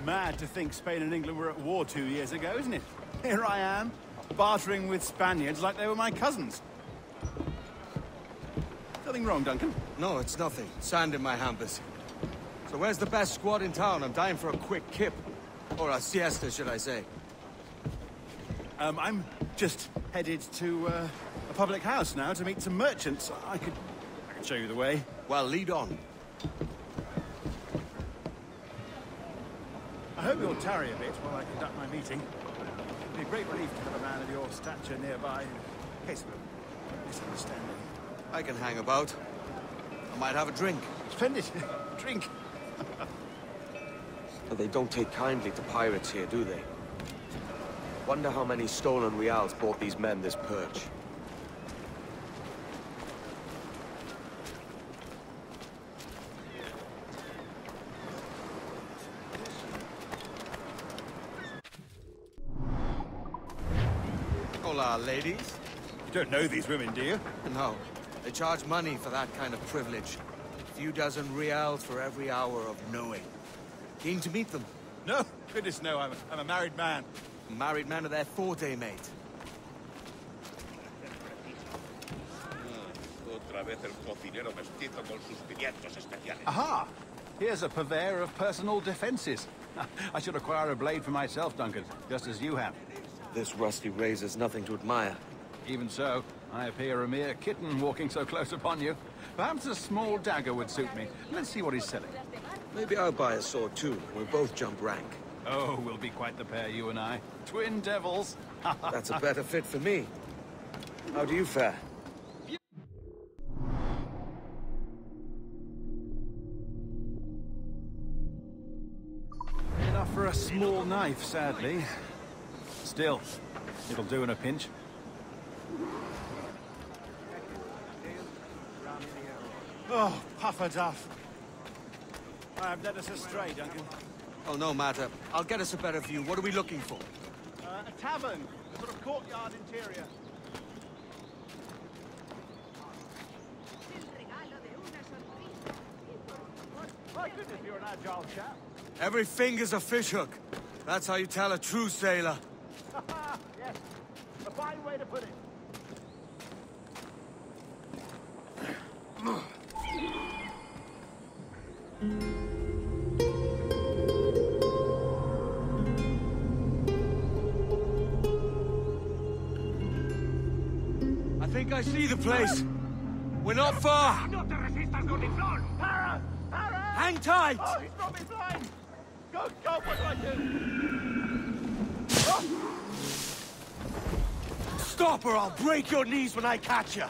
Mad to think Spain and England were at war 2 years ago, isn't it? Here I am, bartering with Spaniards like they were my cousins. Nothing wrong, Duncan? No, it's nothing. Sand in my hampers. So where's the best squad in town? I'm dying for a quick kip. Or a siesta, should I say. I'm just headed to a public house now to meet some merchants. I could show you the way. Well, lead on. I hope you'll tarry a bit while I conduct my meeting. It'd be a great relief to have a man of your stature nearby in case of a misunderstanding. I can hang about. I might have a drink. Splendid. Drink. But they don't take kindly to pirates here, do they? Wonder how many stolen reals bought these men this perch. Hola, ladies. You don't know these women, do you? No. They charge money for that kind of privilege. A few dozen reals for every hour of knowing. Keen to meet them. No, goodness no, I'm a married man. Married man of their forte, mate. Aha! Here's a purveyor of personal defenses. I should acquire a blade for myself, Duncan, just as you have. This rusty razor's nothing to admire. Even so, I appear a mere kitten walking so close upon you. Perhaps a small dagger would suit me. Let's see what he's selling. Maybe I'll buy a sword too. We'll both jump rank. Oh, we'll be quite the pair, you and I. Twin devils. That's a better fit for me. How do you fare? Enough for a small knife, sadly. Still, it'll do in a pinch. Oh, puffer duff. I have led us astray, Duncan. Oh, no matter. I'll get us a better view. What are we looking for? A tavern, a sort of courtyard interior. My goodness, you're an agile chap. Every finger's a fishhook. That's how you tell a true sailor. Yes, a fine way to put it. I think I see the place. We're not far. No te resistas, Godiflón! Para! Para! Hang tight! Oh, he's brought me blind! Go, go, what do I do? Oh. Stop or I'll break your knees when I catch you.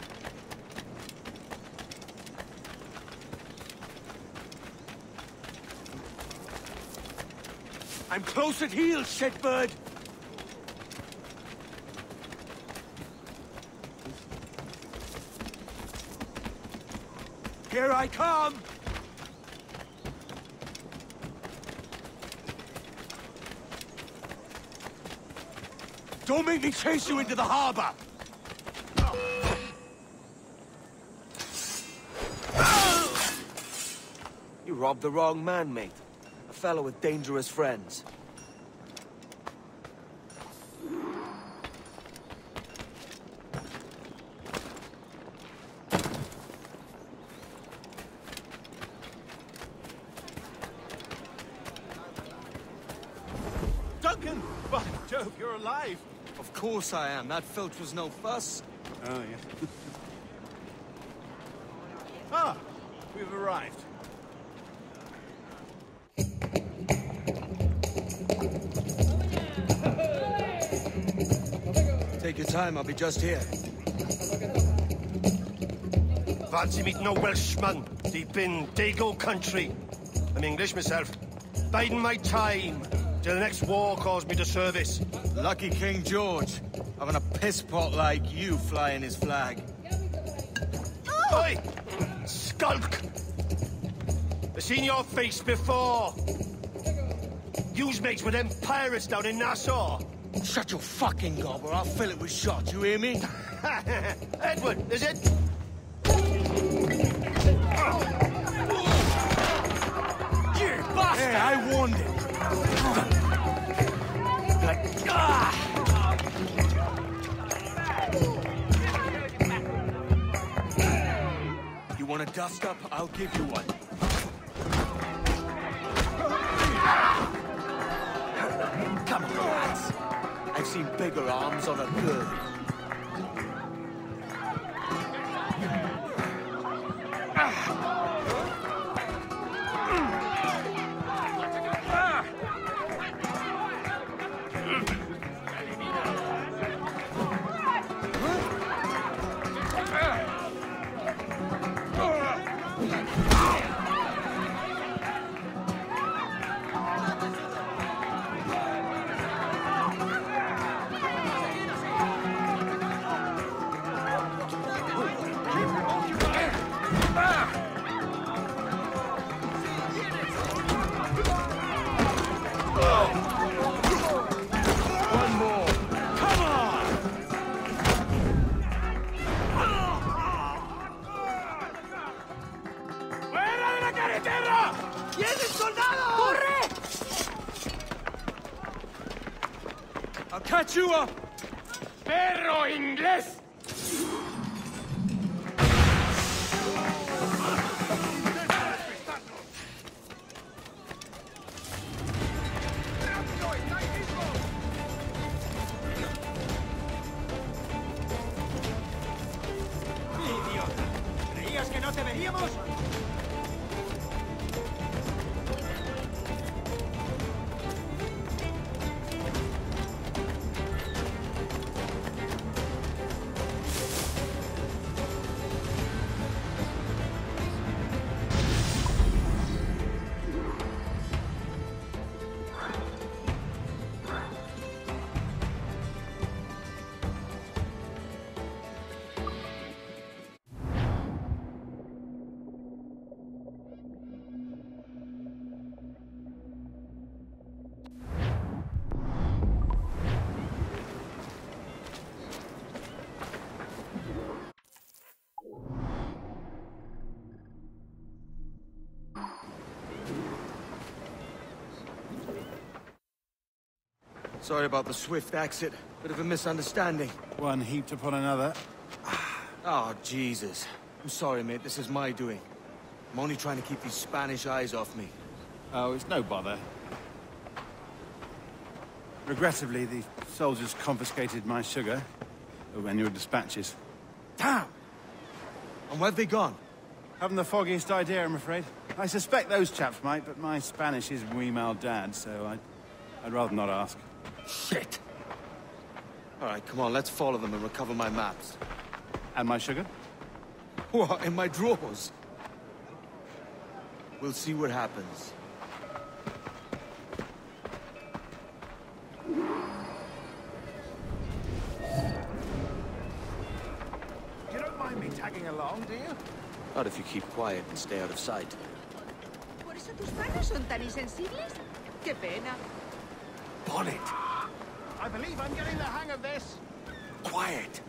I'm close at heel, shitbird! Here I come! Don't make me chase you into the harbor! You robbed the wrong man, mate. A fellow with dangerous friends. Duncan! By Jove, you're alive! Of course I am. That filch was no fuss. Oh, yeah. Ah, we've arrived. Take your time, I'll be just here. Fancy meeting a Welshman deep in Dago country. I'm English myself. Biding my time till the next war calls me to service. Lucky King George, having a piss pot like you flying his flag. Oi! Skulk! I've seen your face before. Yous mates with them pirates down in Nassau. Shut your fucking gob or I'll fill it with shot, you hear me? Edward, is it? You bastard! Hey, I warned him. You want a dust-up? I'll give you one. Come on, lads. I've seen bigger arms on a girl. I'll catch you up! ¡Perro inglés! ¡Idiota! ¿Creías que no te veríamos? Sorry about the swift exit. Bit of a misunderstanding. One heaped upon another. Oh, Jesus. I'm sorry, mate. This is my doing. I'm only trying to keep these Spanish eyes off me. Oh, it's no bother. Regrettably, the soldiers confiscated my sugar when your dispatches. Damn! And where've they gone? Haven't the foggiest idea, I'm afraid. I suspect those chaps might, but my Spanish is wee mal dad, so I'd rather not ask. Shit! All right, come on, let's follow them and recover my maps. And my sugar? What, in my drawers? We'll see what happens. You don't mind me tagging along, do you? Not if you keep quiet and stay out of sight. ¿Por eso tus manos son tan insensibles? ¡Qué pena! Bonnet! I believe I'm getting the hang of this. Quiet!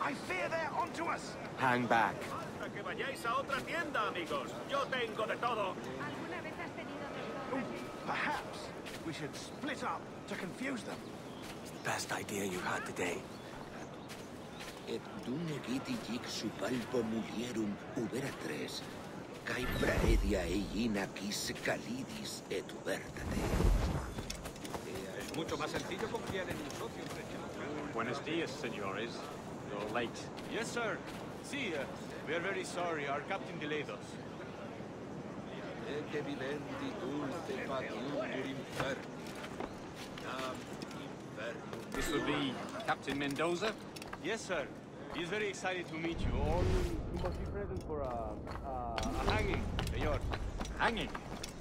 I fear they're onto us. Hang back. Hasta que vayáis a otra tienda, amigos. Yo tengo de todo. ¿Alguna vez has tenido Perhaps we should split up to confuse them. It's the best idea you had today. Et dum egiti gic supalpo mulierum ubera tres, cae praedia eina quis calidis et ubertate. Es mucho más sencillo confiar en un socio. Buenos días, señores. You're late. Yes, sir. See, we are very sorry. Our captain delayed us. Ecce viventi dulce patiuntur inferni. Nam infernum. This would be Captain Mendoza? Yes, sir. He's very excited to meet you. All you must be present for a hanging, señor. Hanging?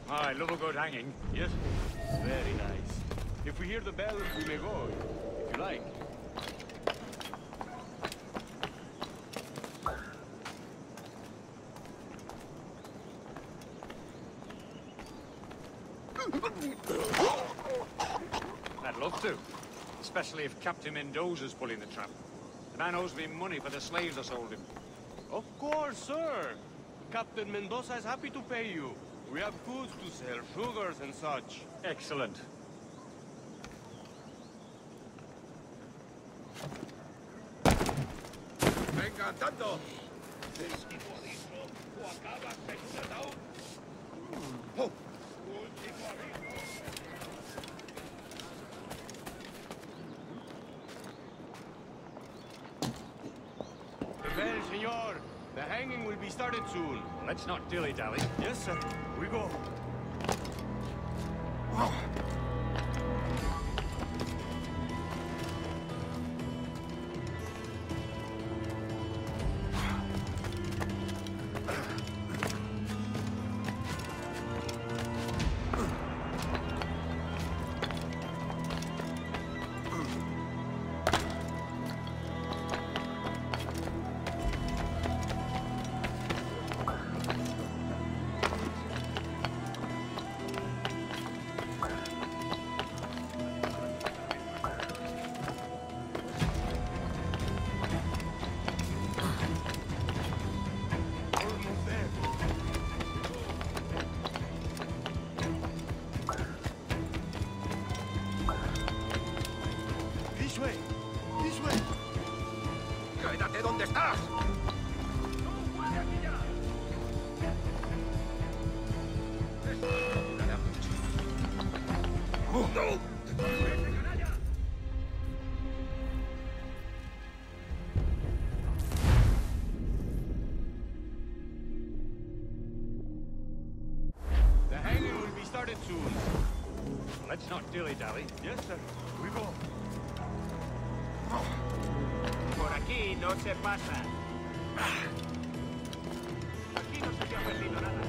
Oh, I love a good hanging. Yes? Very nice. If we hear the bell, we may go, if you like. I'd love to. Especially if Captain Mendoza's pulling the trap. The man owes me money for the slaves I sold him. Of course, sir. Captain Mendoza is happy to pay you. We have goods to sell, sugars and such. Excellent. Venga, andando. Oh. Well, senor, the hanging will be started soon. Let's not dilly-dally. Yes, sir. We go. This way. This way. Quédate donde estás. Oh, no. The hanging will be started soon. Let's not dilly-dally. Yes, sir. We go. Por aquí no se pasa. Aquí no se ha perdido nada.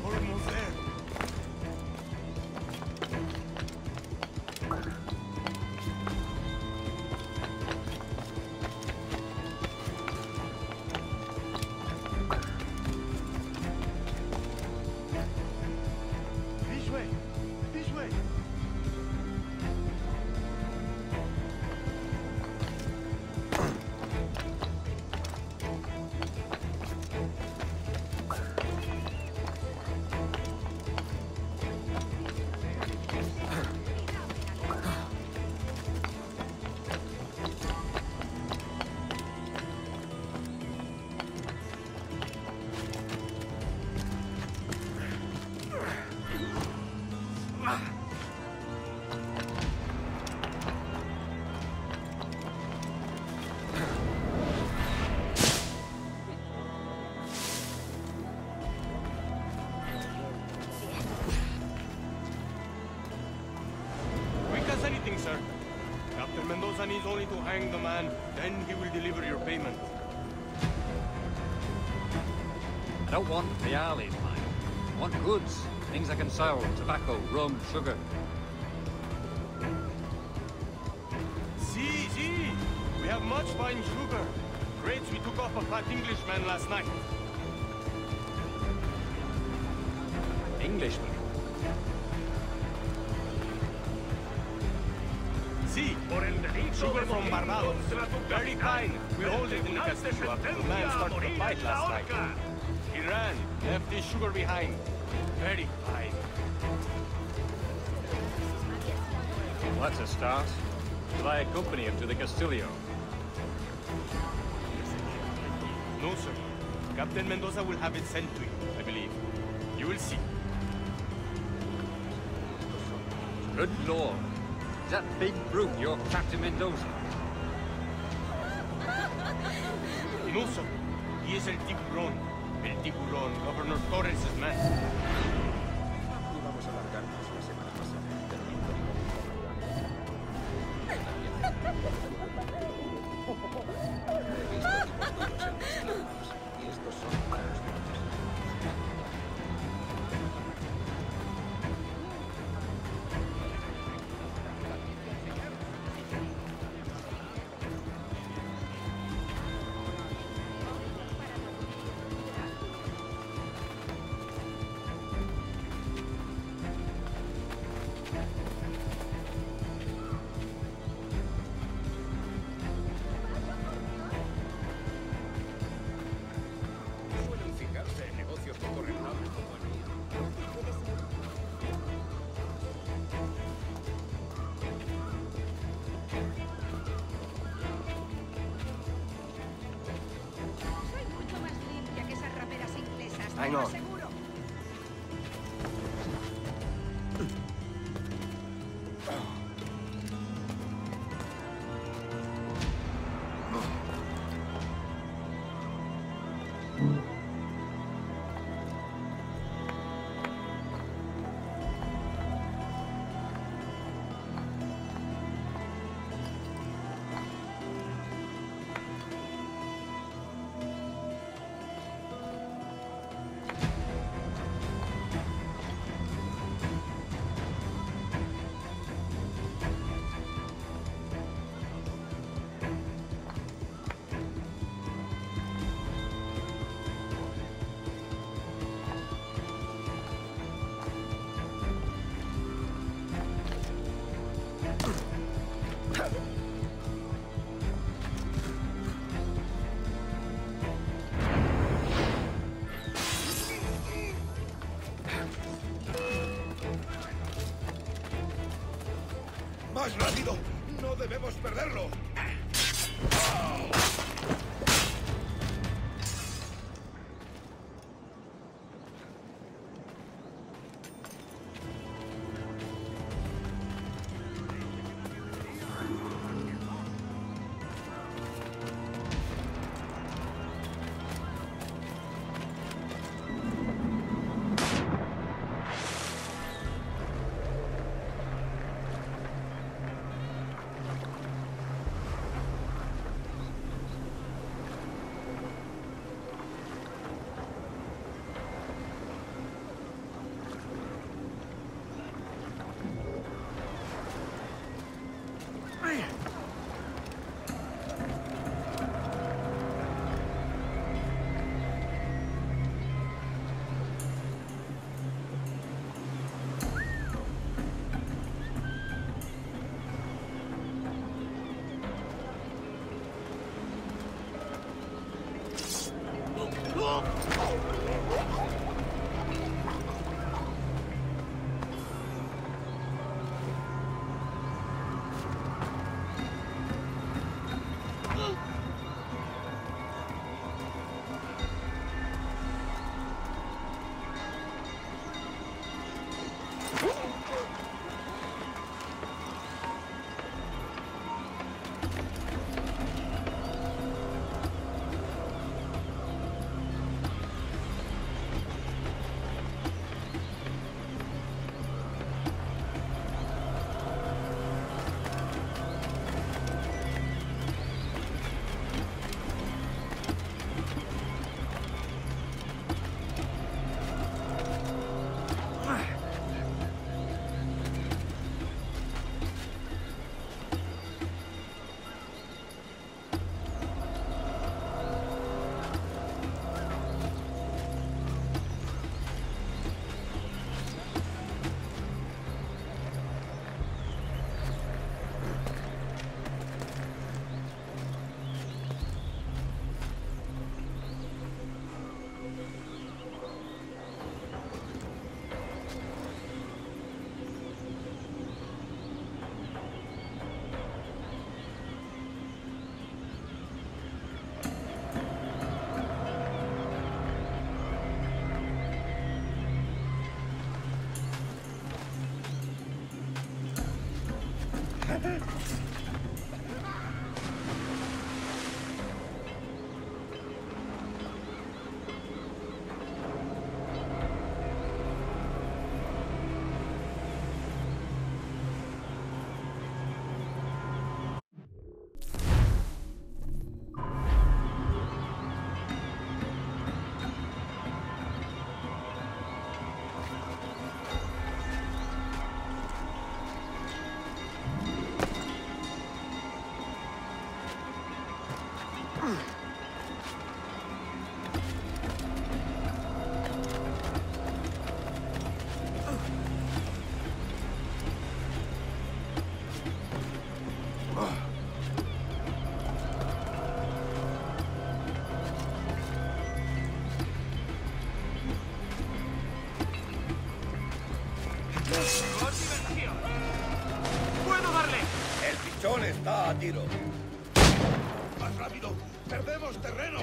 Almost there. This way. This way. Quick as anything, sir. Captain Mendoza needs only to hang the man, then he will deliver your payment. I don't want reales, mine. I want goods. Things I can sell. Tobacco, rum, sugar. See. We have much fine sugar. Crates we took off a fat Englishman last night. Englishman. See, sugar from Barbados. Very fine. We hold it in the castillo after the man started the fight last night. He ran, left his sugar behind. Very fine. Well, that's a start. Will I accompany him to the Castillo? No, sir. Captain Mendoza will have it sent to you, I believe. You will see. Good Lord. Is that big brute your Captain Mendoza? No, sir. He is El Tiburón. El Tiburón, Governor Torres' man. Íbamos a largarnos la semana pasada, pero no pudimos. He visto tipos duros en los lados, y estos son malos. Hang on. ¡Más rápido! ¡No debemos perderlo! John está a tiro. ¡Más rápido! ¡Perdemos terreno!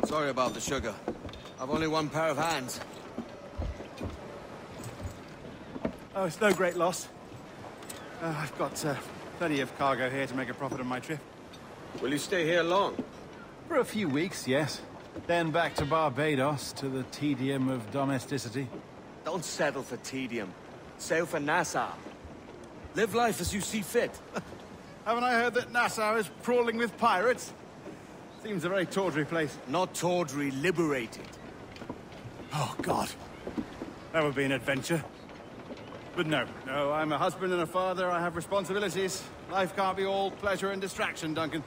Sorry about the sugar. I've only one pair of hands. Oh, it's no great loss. I've got plenty of cargo here to make a profit on my trip. Will you stay here long? For a few weeks, yes. Then back to Barbados, to the tedium of domesticity. Don't settle for tedium. Sail for Nassau. Live life as you see fit. Haven't I heard that Nassau is crawling with pirates? Seems a very tawdry place. Not tawdry, liberated. Oh, God. That would be an adventure. But no, I'm a husband and a father. I have responsibilities. Life can't be all pleasure and distraction, Duncan.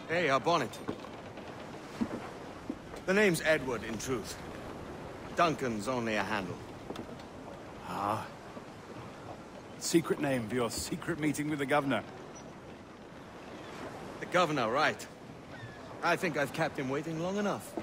Hey, our bonnet. The name's Edward, in truth. Duncan's only a handle. Ah. Secret name for your secret meeting with the governor. The governor, right. I think I've kept him waiting long enough.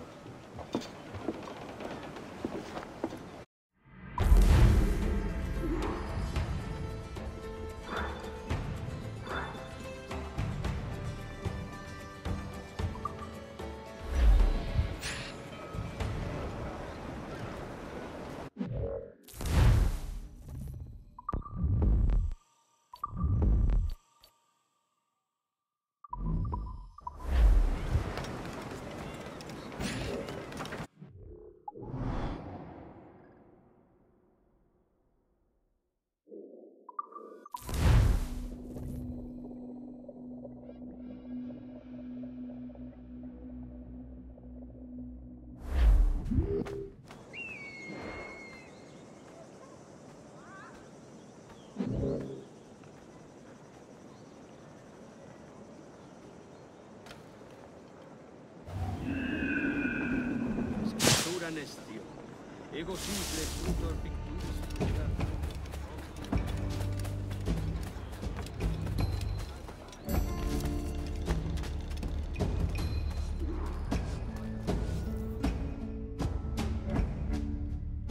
Ego simple, tutor pictus.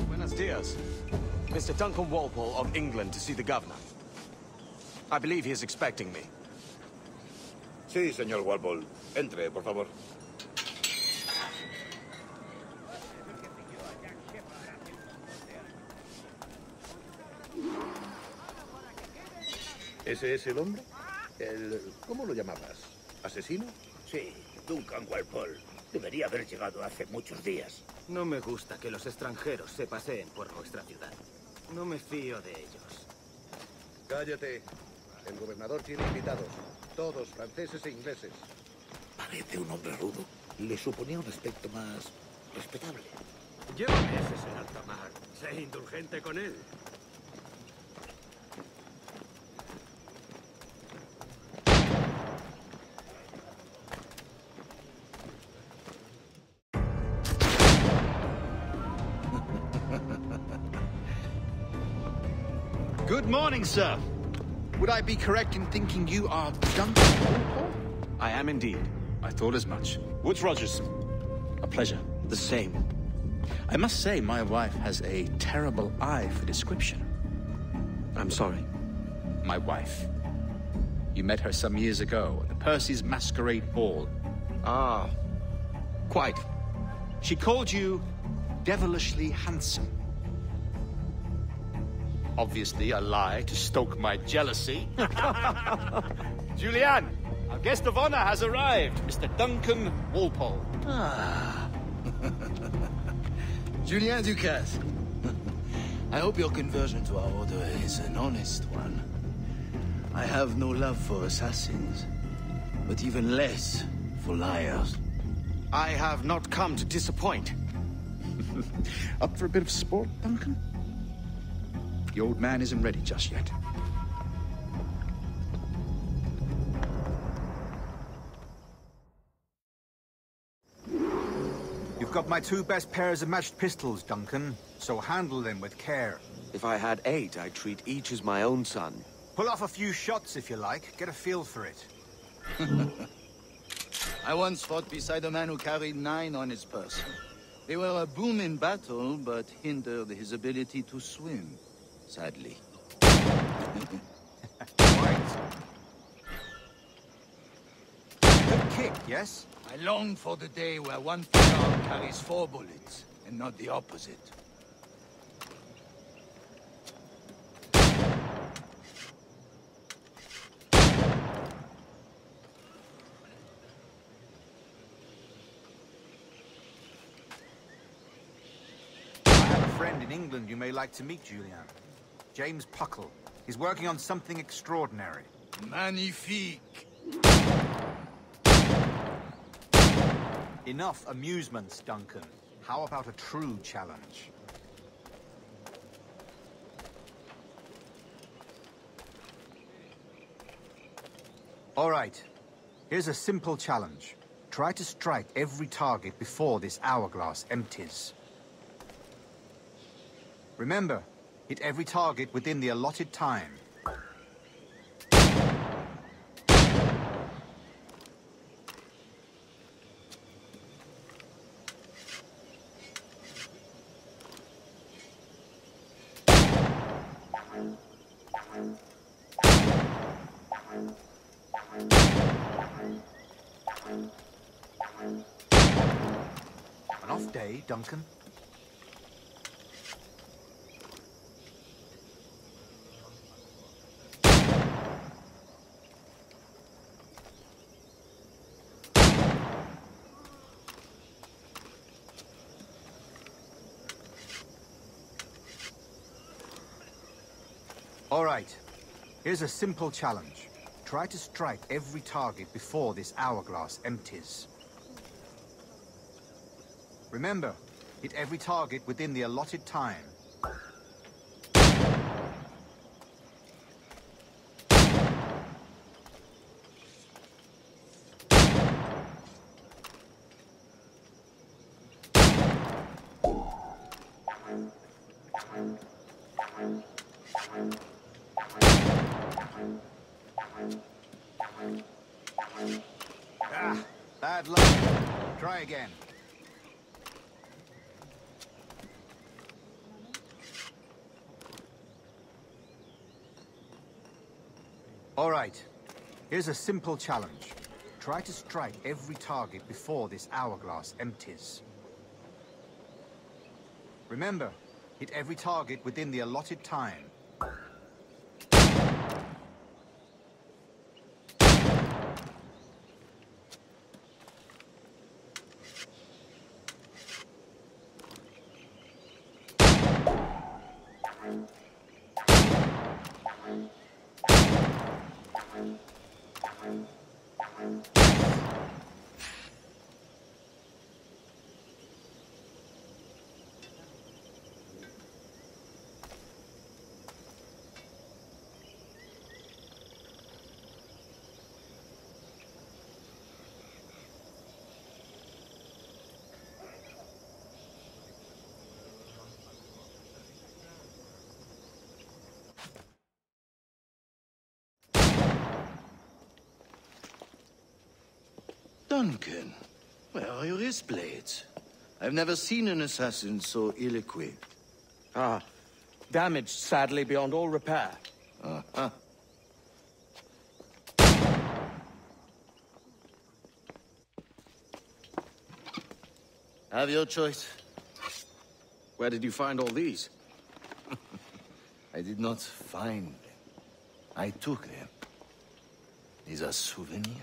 Buenos dias. Mr. Duncan Walpole of England to see the governor. I believe he is expecting me. Sí, señor Walpole. Entre, por favor. ¿Ese es el hombre? ¿Cómo lo llamabas? ¿Asesino? Sí, Duncan Walpole. Debería haber llegado hace muchos días. No me gusta que los extranjeros se paseen por nuestra ciudad. No me fío de ellos. Cállate. El gobernador tiene invitados. Todos franceses e ingleses. Parece un hombre rudo. Le suponía un aspecto más respetable. Lleva meses en alta mar. Sé indulgente con él. Good morning, sir. Would I be correct in thinking you are Duncan Walpole? I am indeed. I thought as much. Woods Rogers. A pleasure. The same. I must say, my wife has a terrible eye for description. I'm sorry. My wife. You met her some years ago at the Percy's Masquerade Ball. Ah, quite. She called you devilishly handsome. Obviously a lie to stoke my jealousy. Julianne, our guest of honor has arrived, Mr. Duncan Walpole. Ah. Julien Ducasse. I hope your conversion to our order is an honest one. I have no love for assassins, but even less for liars. I have not come to disappoint. Up for a bit of sport, Duncan? The old man isn't ready just yet. You've got my 2 best pairs of matched pistols, Duncan, so handle them with care. If I had 8, I'd treat each as my own son. Pull off a few shots if you like. Get a feel for it. I once fought beside a man who carried 9 on his person. They were a boon in battle, but hindered his ability to swim, sadly. Right. Good kick, yes? I long for the day where one firearm carries 4 bullets, and not the opposite. Friend in England you may like to meet, Julian. James Puckle. He's working on something extraordinary. Magnifique! Enough amusements, Duncan. How about a true challenge? All right. Here's a simple challenge. Try to strike every target before this hourglass empties. Remember, hit every target within the allotted time. An off day, Duncan. All right. Here's a simple challenge. Try to strike every target before this hourglass empties. Remember, hit every target within the allotted time. Ah, bad luck. Try again. All right. Here's a simple challenge. Try to strike every target before this hourglass empties. Remember, hit every target within the allotted time. Duncan, where are your wrist blades? I've never seen an assassin so ill-equipped. Ah, damaged sadly beyond all repair. Uh-huh. Have your choice. Where did you find all these? I did not find them. I took them. These are souvenirs.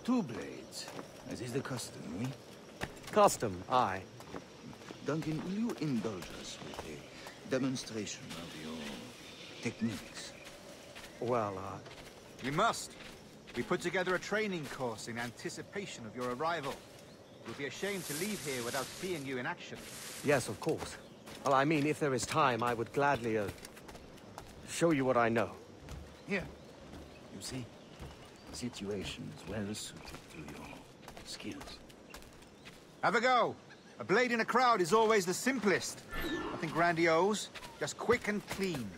Two blades, as is the custom, oui? Custom, aye. Duncan, will you indulge us with a demonstration of your techniques? Well, We must. We put together a training course in anticipation of your arrival. We'll be ashamed to leave here without seeing you in action. yes, of course. Well, I mean, if there is time, I would gladly, show you what I know. Here. You see? The situation is well suited to your skills. Have a go. A blade in a crowd is always the simplest. Nothing grandiose, just quick and clean.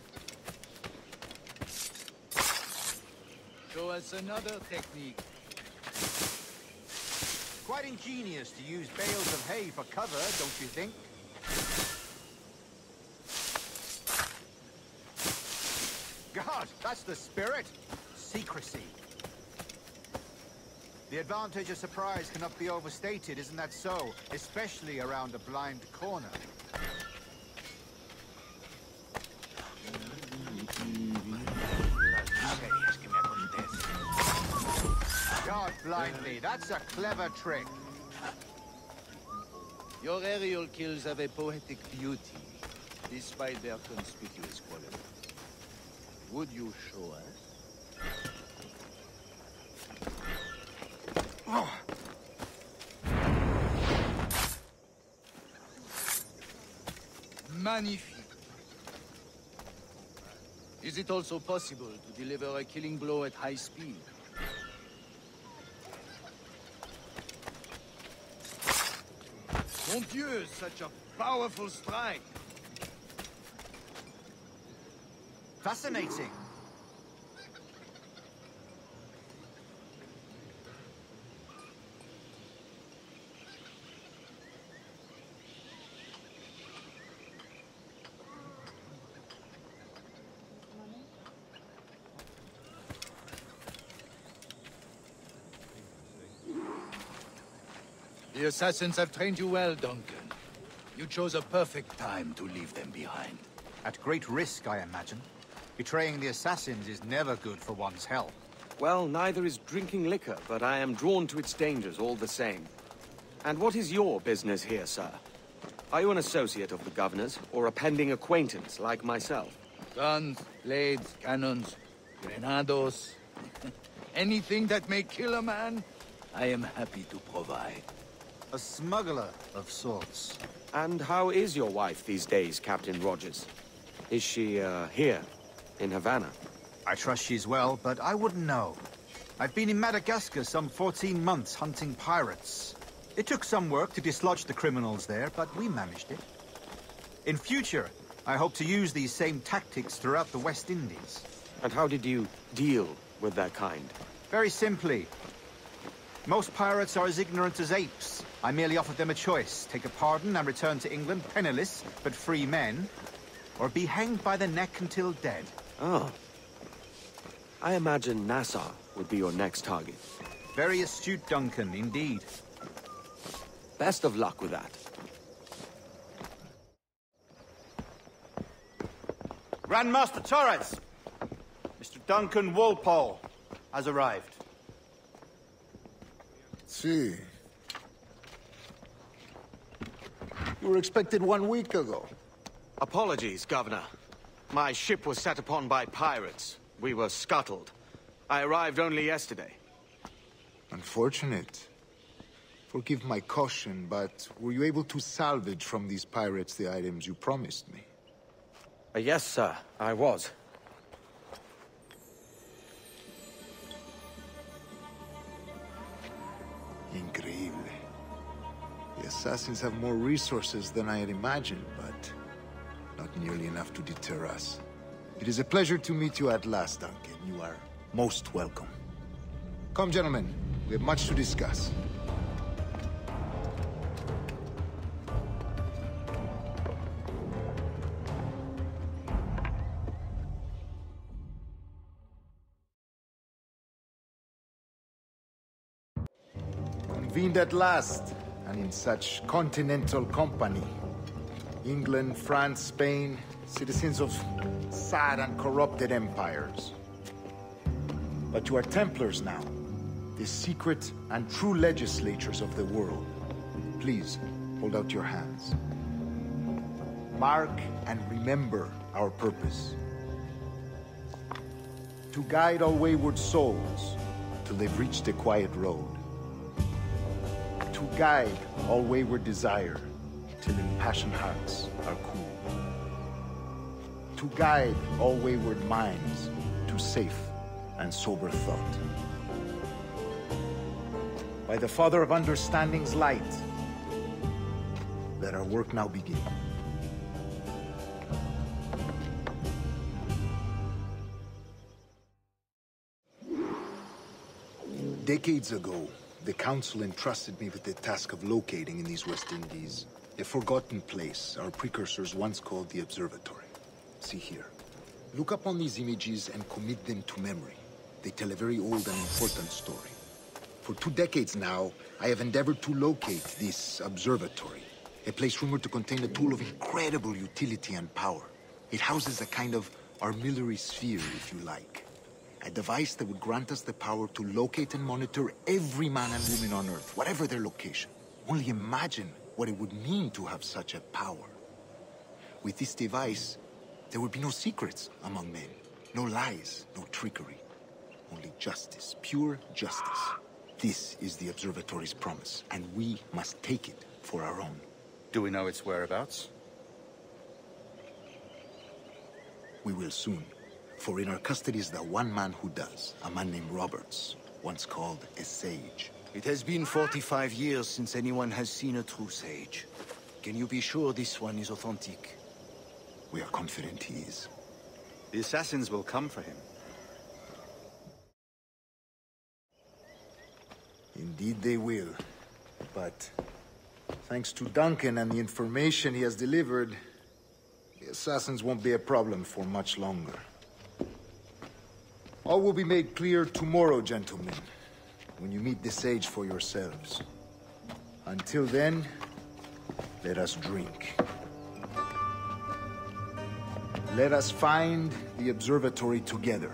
Show us another technique. Quite ingenious to use bales of hay for cover, don't you think? God, that's the spirit. Secrecy. The advantage of surprise cannot be overstated, isn't that so? Especially around a blind corner. God blindly, that's a clever trick. Your aerial kills have a poetic beauty, despite their conspicuous quality. Would you show us? Oh. Magnifique. Is it also possible to deliver a killing blow at high speed? Mon Dieu, such a powerful strike! Fascinating. The assassins have trained you well, Duncan. You chose a perfect time to leave them behind. At great risk, I imagine. Betraying the assassins is never good for one's health. Well, neither is drinking liquor, but I am drawn to its dangers all the same. And what is your business here, sir? Are you an associate of the governor's, or a pending acquaintance like myself? Guns, blades, cannons, grenados. Anything that may kill a man, I am happy to provide. A smuggler of sorts. And how is your wife these days, Captain Rogers? Is she, here, in Havana? I trust she's well, but I wouldn't know. I've been in Madagascar some 14 months hunting pirates. It took some work to dislodge the criminals there, but we managed it. In future, I hope to use these same tactics throughout the West Indies. And how did you deal with that kind? Very simply. Most pirates are as ignorant as apes. I merely offered them a choice. Take a pardon and return to England penniless, but free men. Or be hanged by the neck until dead. Oh. I imagine Nassau would be your next target. Very astute, Duncan, indeed. Best of luck with that. Grandmaster Torres! Mr. Duncan Walpole has arrived. See. You were expected 1 week ago. Apologies, Governor. My ship was set upon by pirates. We were scuttled. I arrived only yesterday. Unfortunate. Forgive my caution, but were you able to salvage from these pirates the items you promised me? Yes, sir, I was. Increíble. The assassins have more resources than I had imagined, but not nearly enough to deter us. It is a pleasure to meet you at last, Duncan. You are most welcome. Come, gentlemen. We have much to discuss. Convened at last, and in such continental company. England, France, Spain, citizens of sad and corrupted empires. But you are Templars now, the secret and true legislators of the world. Please, hold out your hands. mark and remember our purpose. To guide all wayward souls till they've reached a quiet road. To guide all wayward desire till impassioned hearts are cool. To guide all wayward minds to safe and sober thought. By the Father of Understanding's light, let our work now begin. Decades ago, the Council entrusted me with the task of locating in these West Indies a forgotten place our precursors once called the Observatory. See here. Look upon these images and commit them to memory. They tell a very old and important story. For 2 decades now, I have endeavored to locate this observatory, a place rumored to contain a tool of incredible utility and power. It houses a kind of armillary sphere, if you like. A device that would grant us the power to locate and monitor every man and woman on Earth, whatever their location. Only imagine what it would mean to have such a power. With this device, there would be no secrets among men, no lies, no trickery. Only justice, pure justice. This is the Observatory's promise, and we must take it for our own. Do we know its whereabouts? We will soon. For in our custody is the one man who does, a man named Roberts, once called a sage. It has been 45 years since anyone has seen a true sage. Can you be sure this one is authentic? We are confident he is. The assassins will come for him. Indeed they will. But thanks to Duncan and the information he has delivered, the assassins won't be a problem for much longer. All will be made clear tomorrow, gentlemen, when you meet the sage for yourselves. Until then, let us drink. Let us find the observatory together.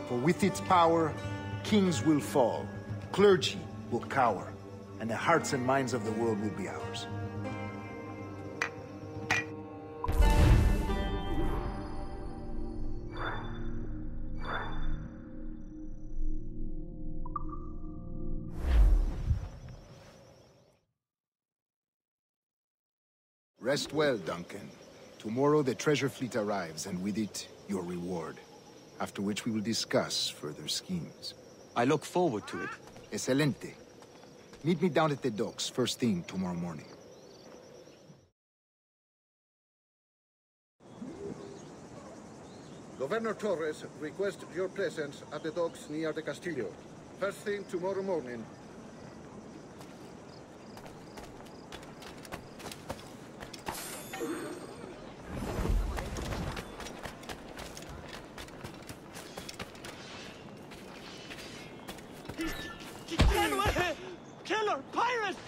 For with its power, kings will fall, clergy will cower, and the hearts and minds of the world will be ours. Rest well, Duncan. Tomorrow the treasure fleet arrives, and with it, your reward. After which we will discuss further schemes. I look forward to it. Excelente. Meet me down at the docks first thing tomorrow morning. Governor Torres requests your presence at the docks near the Castillo. First thing tomorrow morning. Killer! Pirates!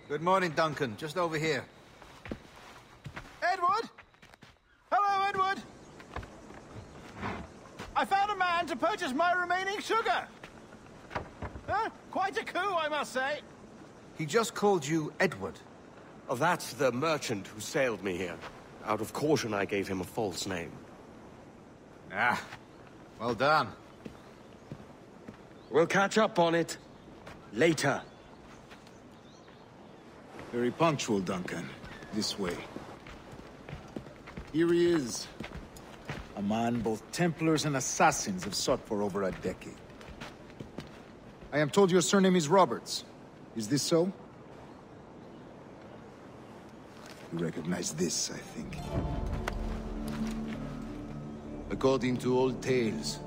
Good morning, Duncan. Just over here. Edward? Hello, Edward! I found a man to purchase my remaining sugar! Huh? Quite a coup, I must say. He just called you Edward. Oh, that's the merchant who sailed me here. Out of caution, I gave him a false name. Ah, well done. We'll catch up on it later. Very punctual, Duncan. This way. Here he is. A man both Templars and Assassins have sought for over a decade. I am told your surname is Roberts. Is this so? You recognize this, I think. According to old tales,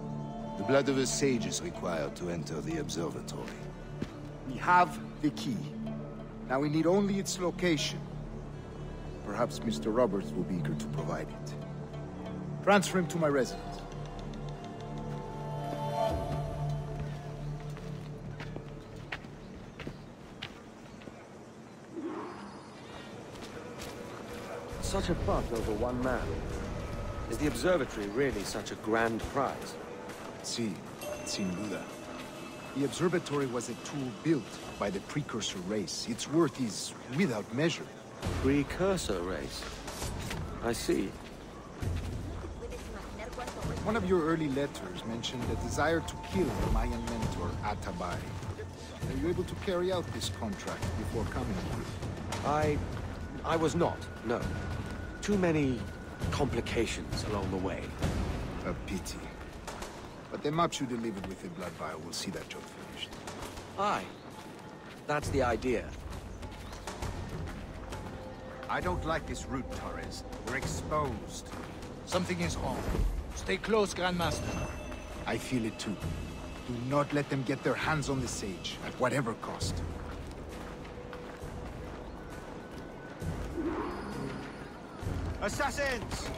the blood of a sage is required to enter the observatory. We have the key. Now we need only its location. Perhaps Mr. Roberts will be eager to provide it. Transfer him to my residence. Such a fuss over one man. Is the observatory really such a grand prize? Sí, sin duda. The observatory was a tool built by the Precursor race. Its worth is without measure. Precursor race? I see. One of your early letters mentioned a desire to kill your Mayan mentor, Atabay. Are you able to carry out this contract before coming here? I was not, no. Too many complications along the way. A pity. But the maps you delivered with the blood vial will see that job finished. Aye. That's the idea. I don't like this route, Torres. We're exposed. Something is wrong. Stay close, Grandmaster. I feel it too. Do not let them get their hands on the sage, at whatever cost. Assassins!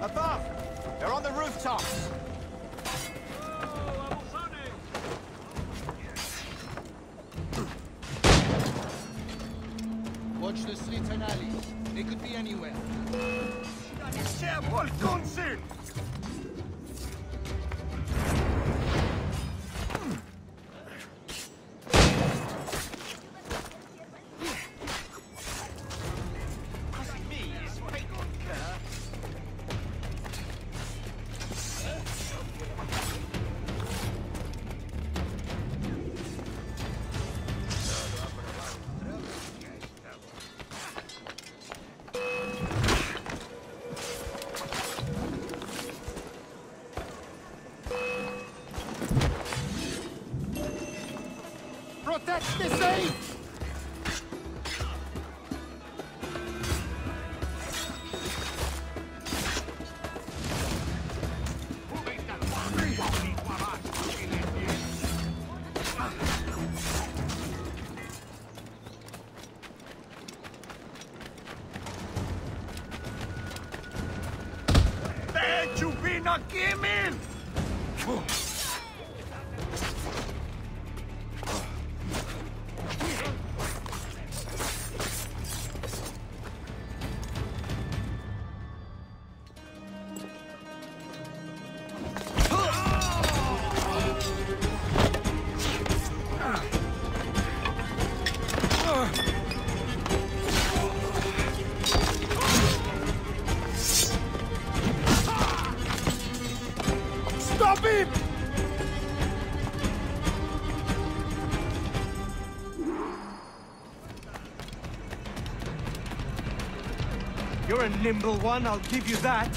Above! They're on the rooftops! Watch the streets and alleys. They could be anywhere. Protect the sage! Stop him! You're a nimble one, I'll give you that.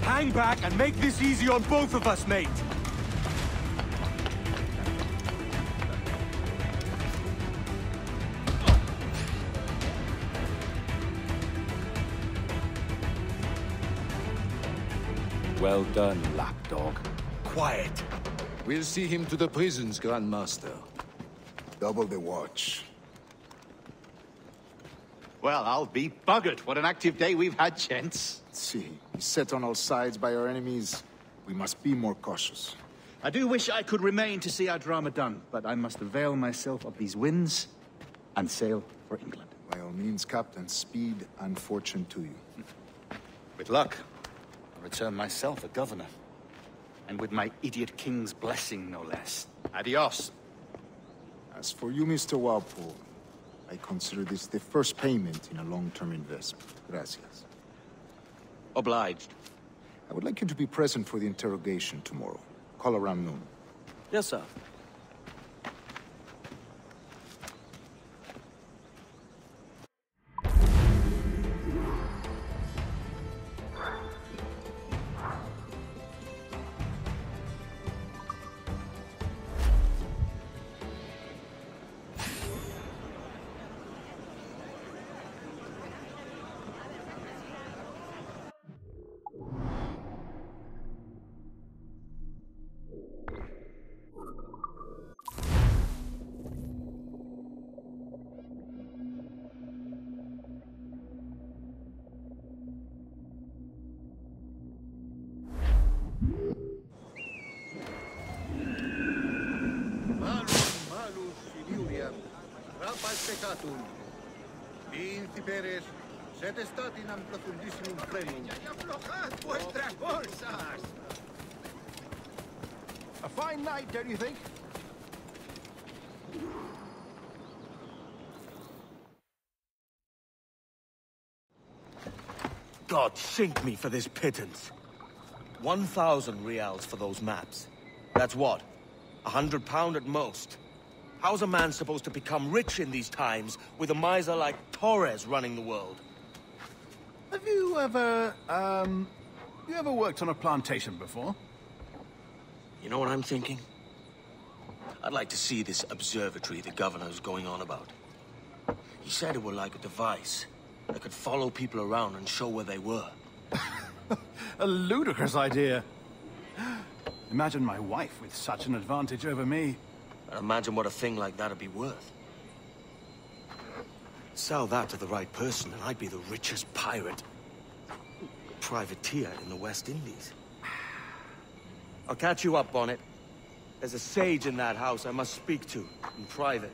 Hang back and make this easy on both of us, mate. Well done, lapdog. Quiet. We'll see him to the prisons, Grandmaster. Double the watch. Well, I'll be buggered. What an active day we've had, gents. See, beset on all sides by our enemies, we must be more cautious. I do wish I could remain to see our drama done, but I must avail myself of these winds and sail for England. By all means, Captain, speed and fortune to you. With luck, I'll return myself a governor. And with my idiot king's blessing, no less. Adios. As for you, Mr. Walpole, I consider this the first payment in a long-term investment. Gracias. Obliged. I would like you to be present for the interrogation tomorrow. Call around noon. Yes, sir. Peccatum. Inti Peres, sed estat in amplifundissimum fremum. Aflojad vuestras bolsas! A fine night, don't you think? God sink me for this pittance. 1,000 reals for those maps. That's what? £100 at most. How's a man supposed to become rich in these times with a miser like Torres running the world? Have you ever, worked on a plantation before? You know what I'm thinking? I'd like to see this observatory the governor's going on about. He said it were like a device that could follow people around and show where they were. A ludicrous idea. Imagine my wife with such an advantage over me. And imagine what a thing like that'd be worth. Sell that to the right person and I'd be the richest pirate. Privateer in the West Indies. I'll catch you up on it. There's a sage in that house I must speak to, in private.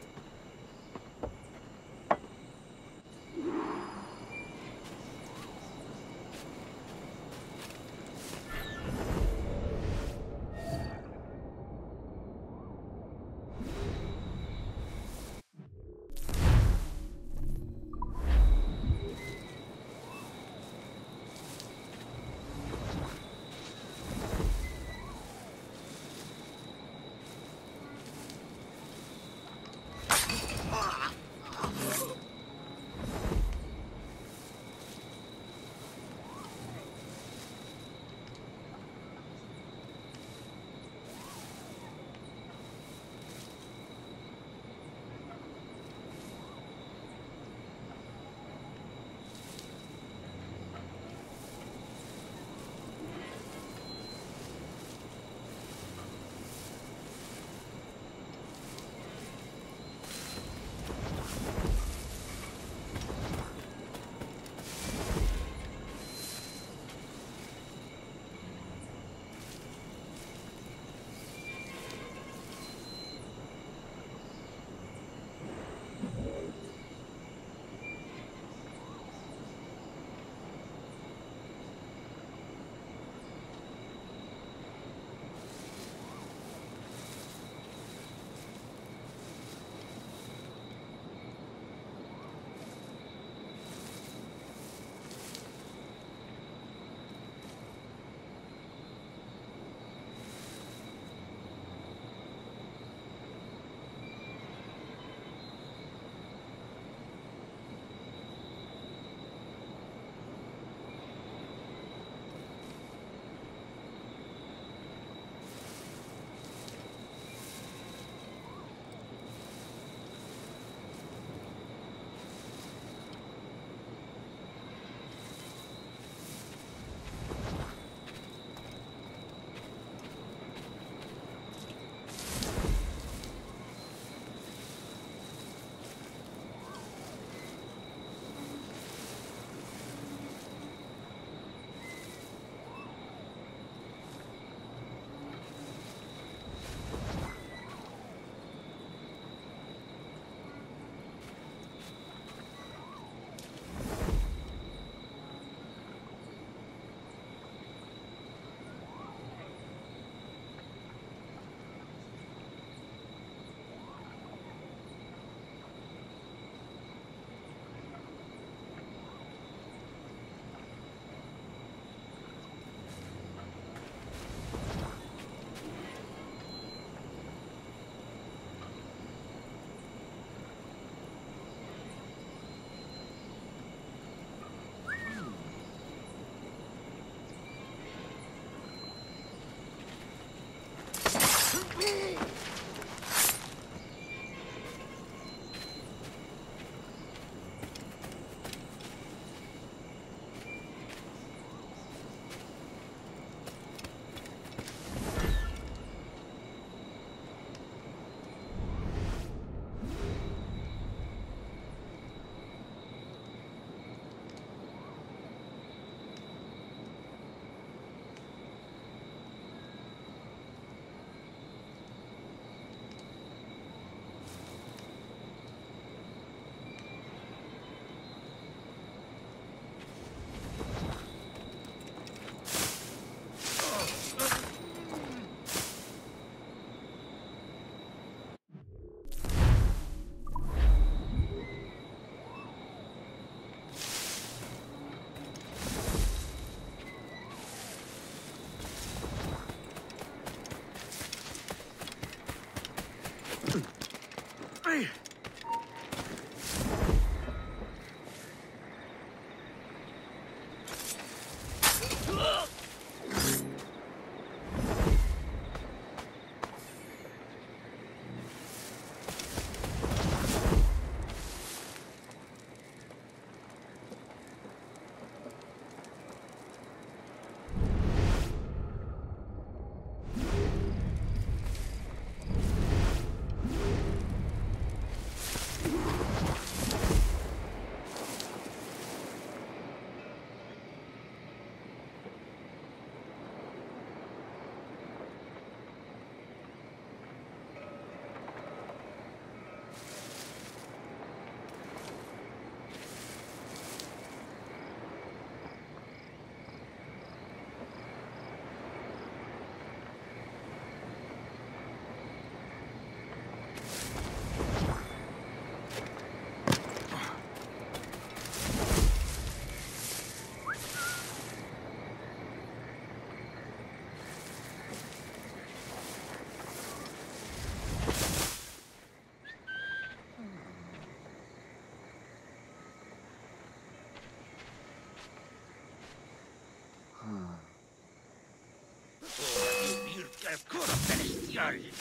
Ancora celestiali!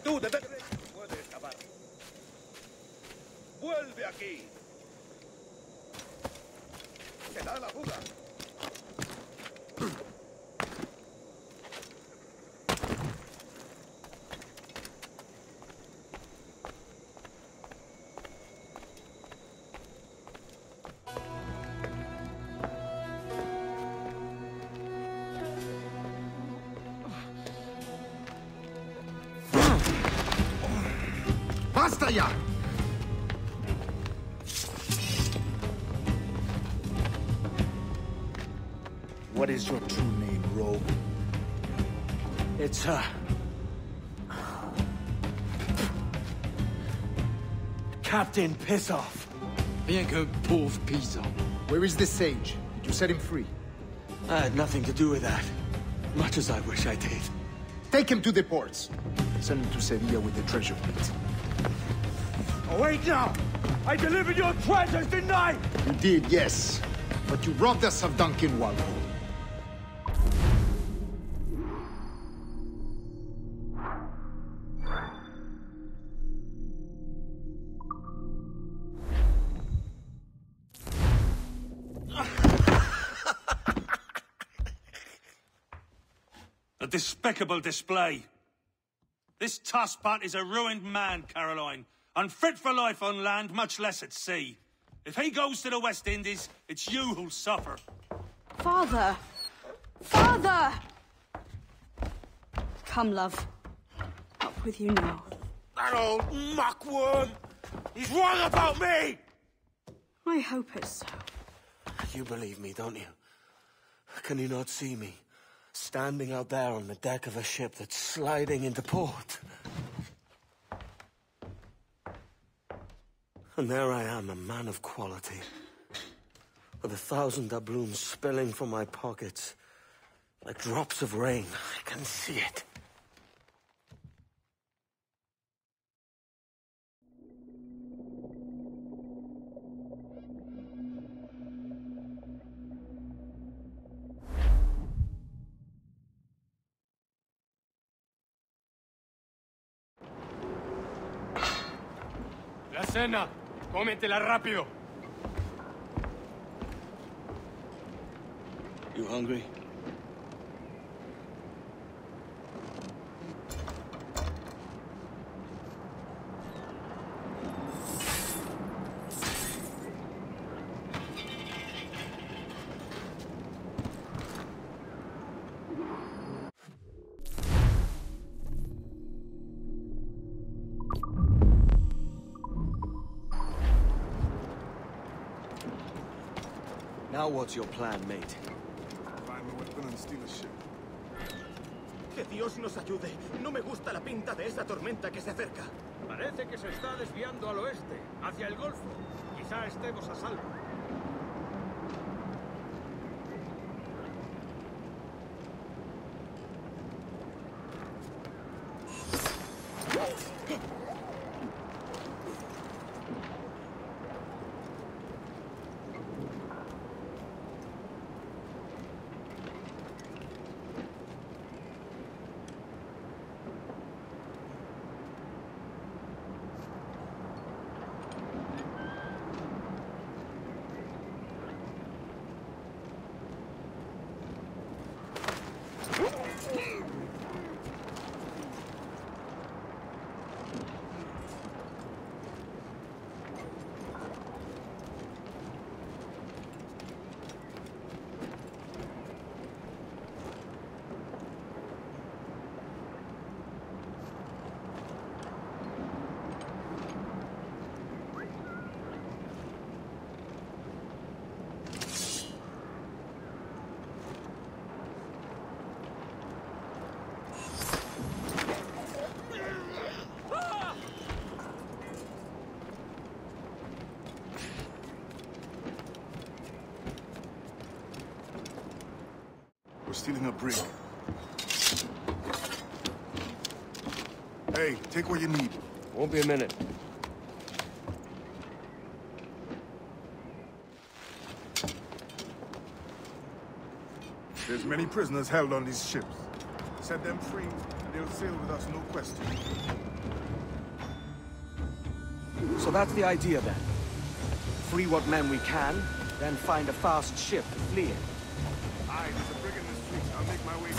Tú, detente. Puede escapar. Vuelve aquí. Se da la fuga. ¡Basta ya! What is your true name, rogue? It's, Captain Pissoff. Bien que pauvre paysan. Where is the sage? Did you set him free? I had nothing to do with that. Much as I wish I did. Take him to the ports. Send him to Sevilla with the treasure plate. Oh, wait now! I delivered your treasures, didn't I? You did, yes. But you robbed us of Duncan Walpole. A despicable display. This Tosspot is a ruined man, Caroline. Unfit for life on land, much less at sea. If he goes to the West Indies, it's you who'll suffer. Father! Father! Come, love. Up with you now. That old muckworm! He's wrong about me! I hope it's so. You believe me, don't you? Can you not see me? Standing out there on the deck of a ship that's sliding into port. And there I am, a man of quality. With 1,000 doubloons spilling from my pockets. Like drops of rain. I can see it. La cena. Cómetela rápido. You hungry? Now what's your plan, mate? Find a weapon and steal a ship. Que Dios nos ayude. No me gusta la pinta de esa tormenta que se acerca. Parece que se está desviando al oeste, hacia el Golfo. Quizá estemos a salvo. We're stealing a brig. Hey, take what you need. Won't be a minute. There's many prisoners held on these ships. Set them free, and they'll sail with us, no question. So that's the idea then. Free what men we can, then find a fast ship to flee in. Aye, there's a brig in the street. I'll make my way.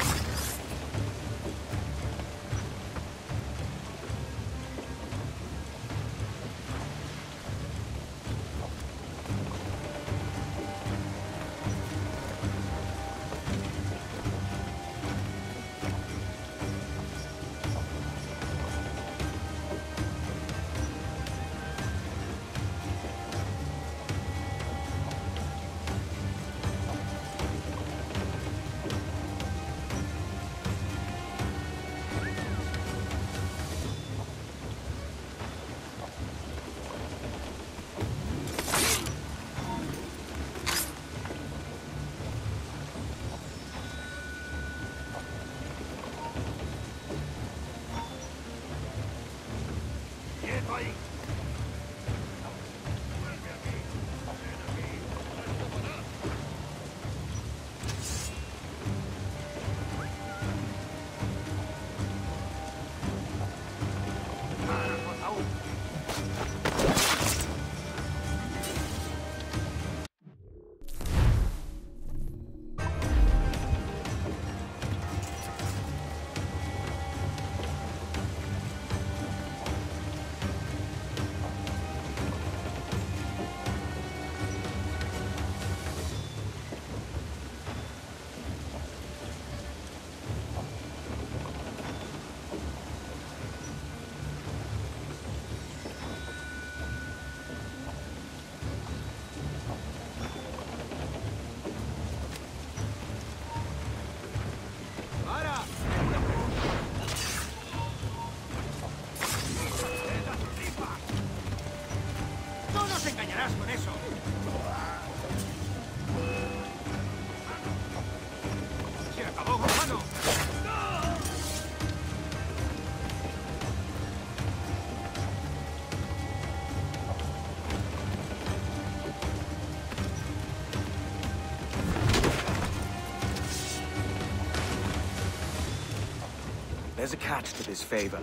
There's a catch to this favor.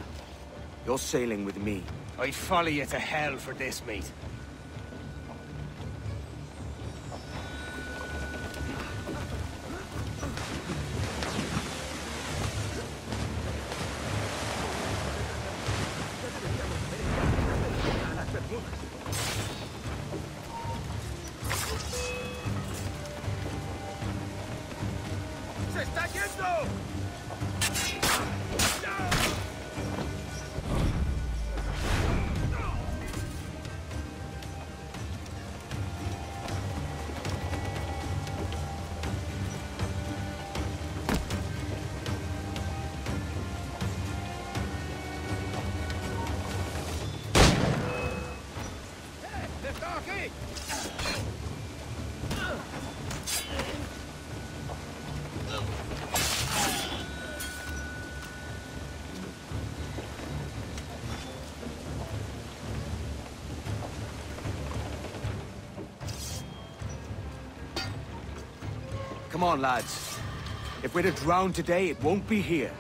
You're sailing with me. I'd follow you to hell for this, mate. ¡Se está yendo! Come on, lads. If we're to drown today, it won't be here.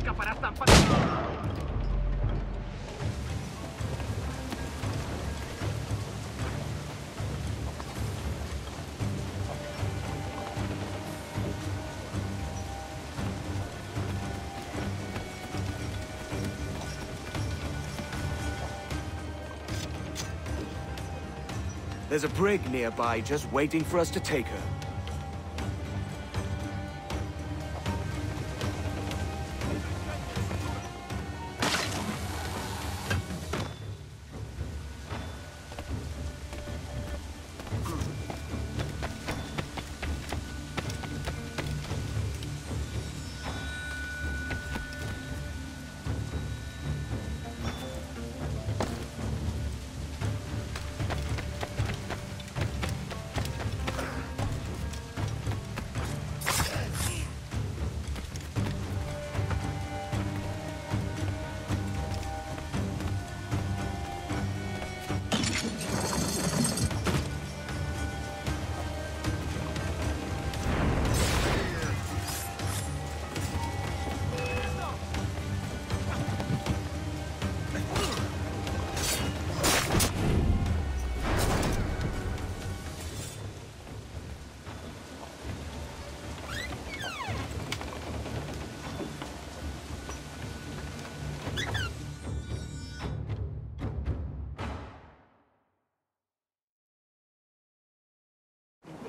escaparás tan fácil. There's a brig nearby just waiting for us to take her.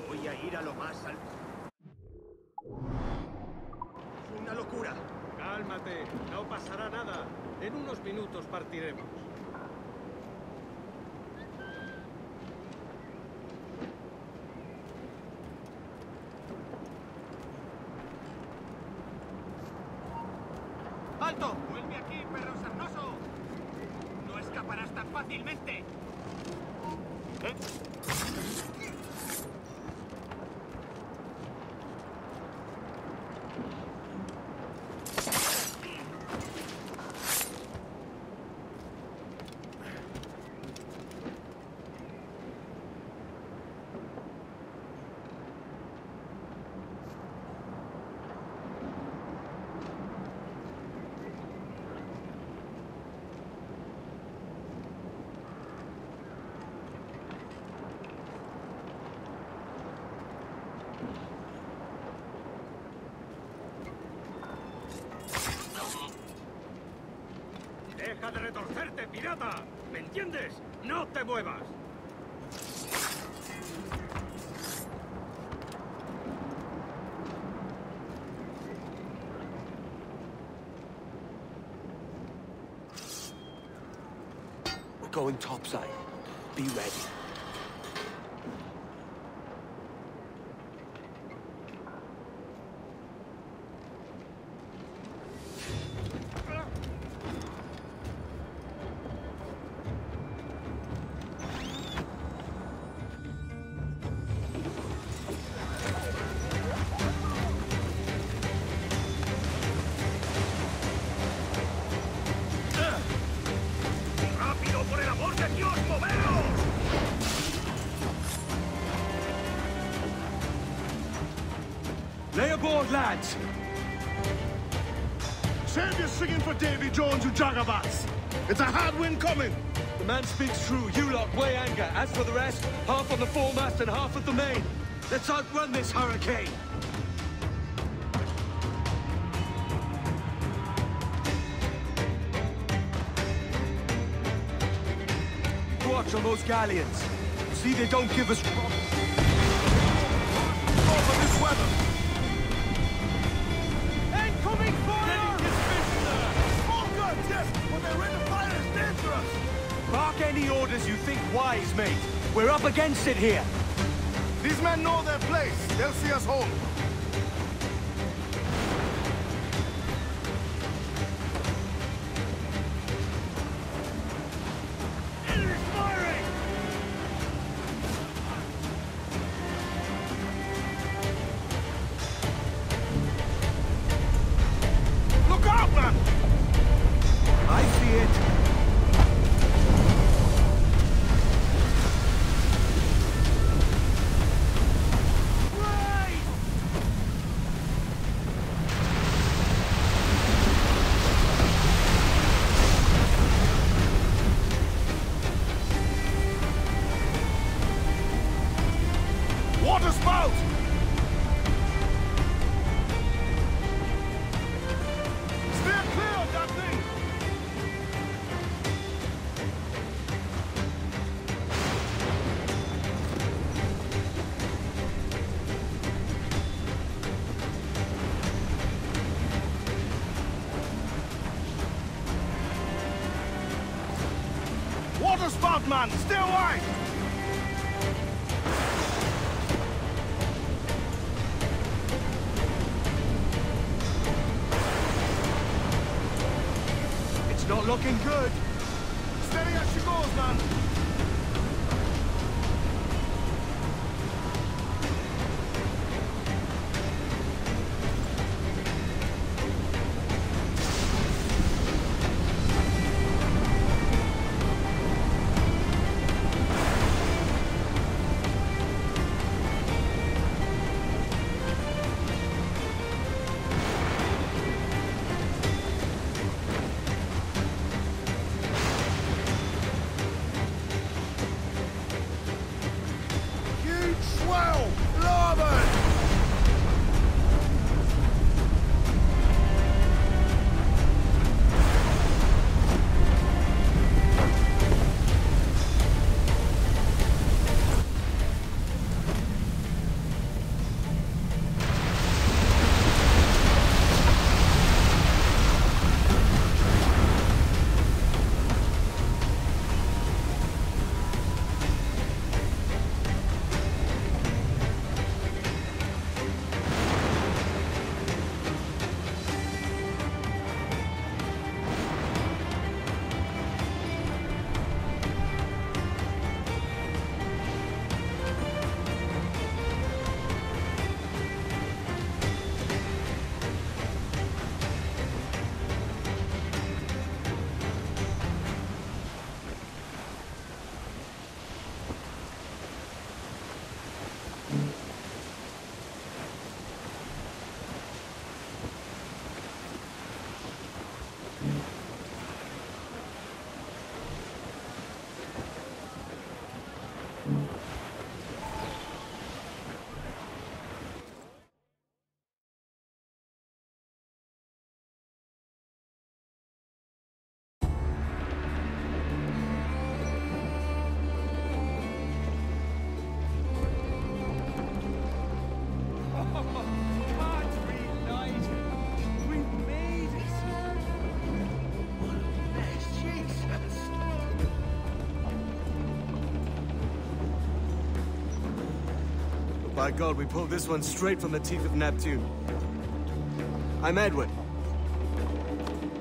Voy a ir a lo más alto. Es una locura. Cálmate, no pasará nada. En unos minutos partiremos. ¡Alto! ¡Vuelve aquí, perro sarnoso! No escaparás tan fácilmente. ¡Deja de retorcerte, pirata! ¿Me entiendes? ¡No te muevas! We're going topside. Be ready. ¡Rápido, por el amor de Dios, moveos! Lay aboard, lads! Save your singing for Davy Jones, you jagabats! It's a hard wind coming! The man speaks true. You lot weigh anchor. As for the rest, half on the foremast and half at the main. Let's outrun this hurricane. Watch on those galleons. See they don't give us trouble. Over this weather! Incoming fire! All guns, yes! When they're ready to fire, it's dangerous! Bark any orders you think wise, mate. We're up against it here. These men know their place. They'll see us home. Enemy's firing! Look out, man! I see it. Another spot, man! Stay away! It's not looking good. Steady as she goes, man! By God, we pulled this one straight from the teeth of Neptune. I'm Edward.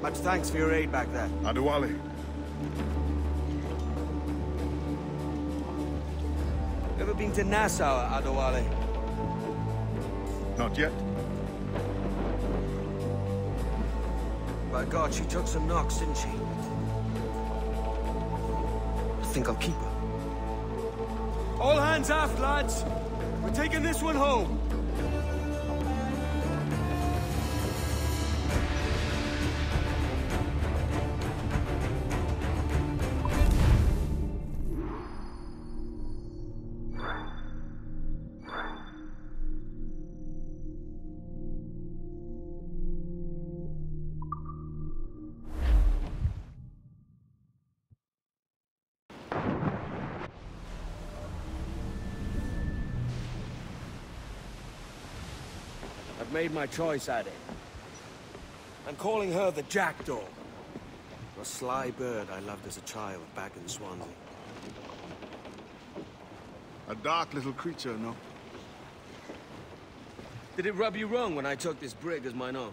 Much thanks for your aid back there. Adewale. Ever been to Nassau, Adewale? Not yet. By God, she took some knocks, didn't she? I think I'll keep her. All hands aft, lads! We're taking this one home. I've made my choice, Addy. I'm calling her the Jackdaw. A sly bird I loved as a child back in Swansea. A dark little creature, no? Did it rub you wrong when I took this brig as mine own?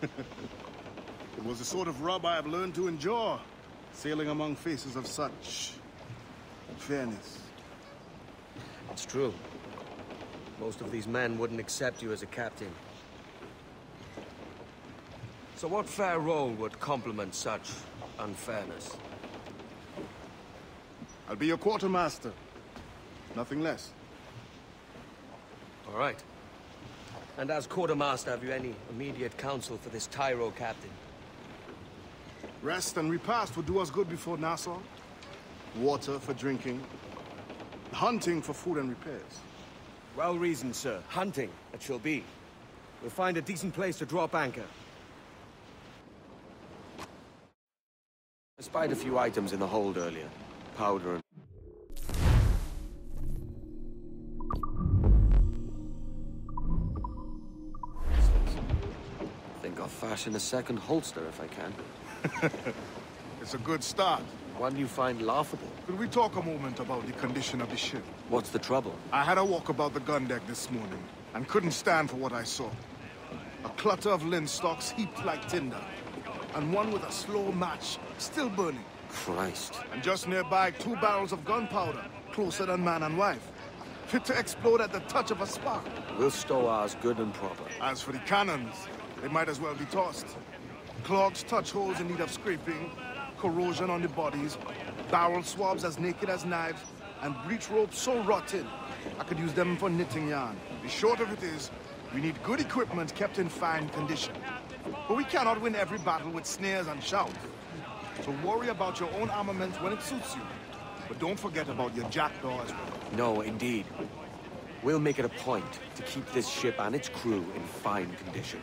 It was the sort of rub I have learned to endure, sailing among faces of such fairness. It's true. Most of these men wouldn't accept you as a captain. So what fair role would complement such unfairness? I'll be your quartermaster. Nothing less. All right. And as quartermaster, have you any immediate counsel for this Tyro captain? Rest and repast would do us good before Nassau. Water for drinking. Hunting for food and repairs. Well reasoned, sir. Hunting, it shall be. We'll find a decent place to drop anchor. I spied a few items in the hold earlier. Powder and... I think I'll fashion a second holster if I can. It's a good start. One you find laughable. Could we talk a moment about the condition of the ship? What's the trouble? I had a walk about the gun deck this morning, and couldn't stand for what I saw. A clutter of linstocks heaped like tinder, and one with a slow match, still burning. Christ. And just nearby, 2 barrels of gunpowder, closer than man and wife. Fit to explode at the touch of a spark. We'll stow ours good and proper. As for the cannons, they might as well be tossed. Clogged touch holes in need of scraping, corrosion on the bodies, barrel swabs as naked as knives, and breech ropes so rotten, I could use them for knitting yarn. The short of it is, we need good equipment kept in fine condition. But we cannot win every battle with snares and shouts. So worry about your own armament when it suits you. But don't forget about your jackdaw as well. No, indeed. We'll make it a point to keep this ship and its crew in fine condition.